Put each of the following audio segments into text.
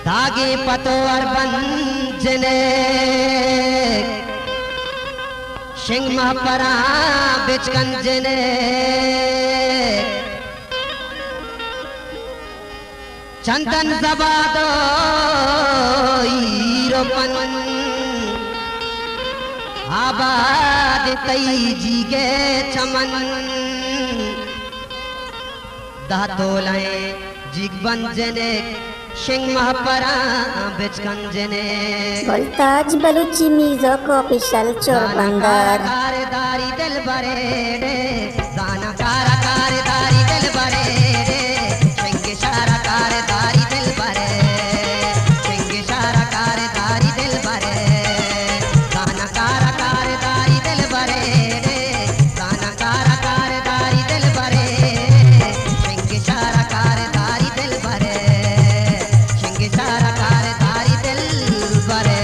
धागे पतोर बंजने सिंह महपरा बिचकंजने चंदन जबादो हीरोपन आबाद तई जीगे चमन दातोलाए जिग बंजने सिंह महपरा बिचकंजने मुल्ताज बलूची म्यूजिक ऑफिशियल चोरबंदर कारदारी दिल बरे रे दाना कारदारी दिल बरे रे सिंह सारा कारदारी दिल बरे सिंह सारा कारदारी दिल बरे दाना कारदारी दिल बरे रे दाना कारदारी दिल बरे सिंह सारा कारदारी दिल बरे सारा कारदारी दिल बरे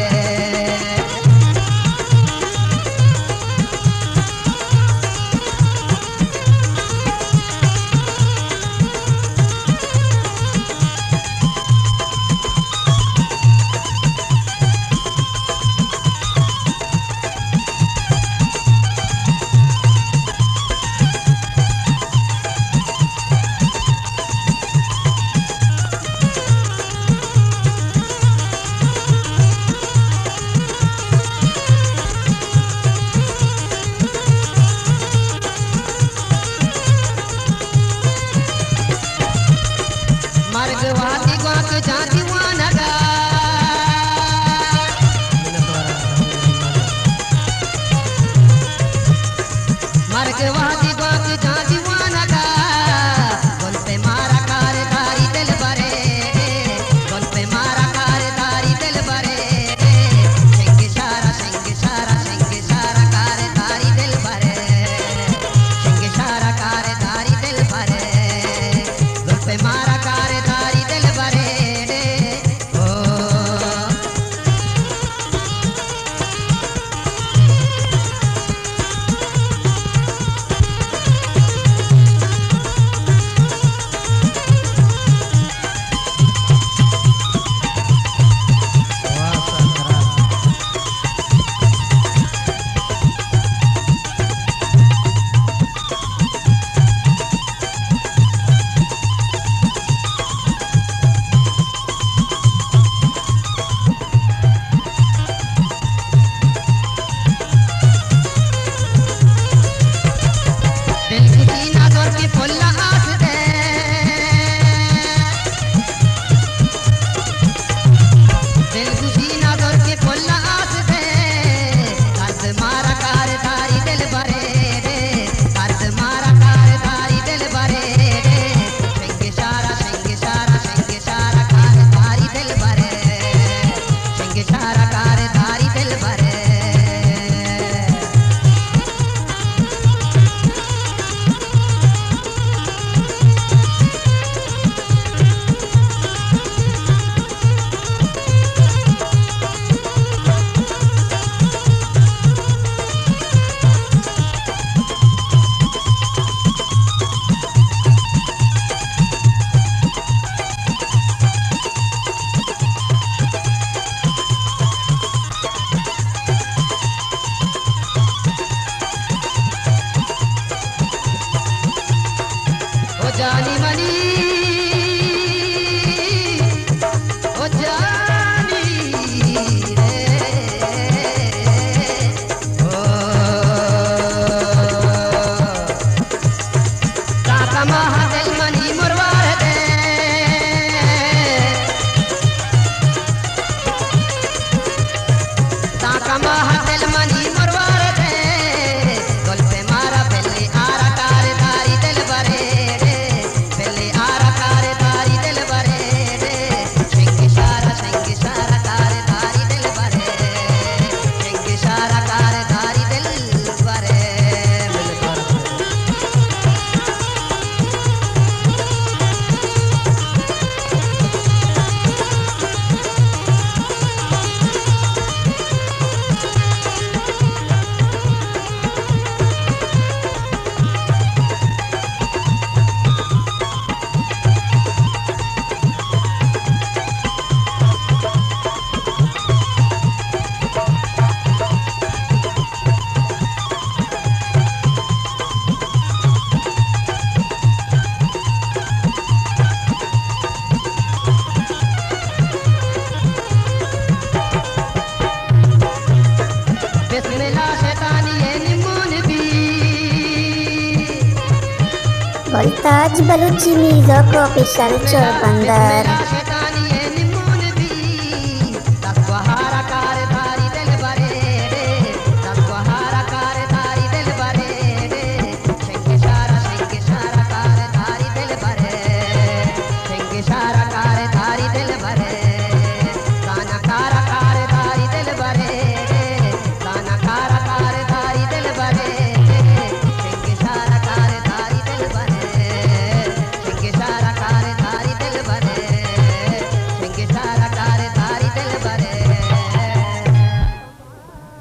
मुल्ताज बलूची म्यूजिक ऑफिशियल चोरबंदर।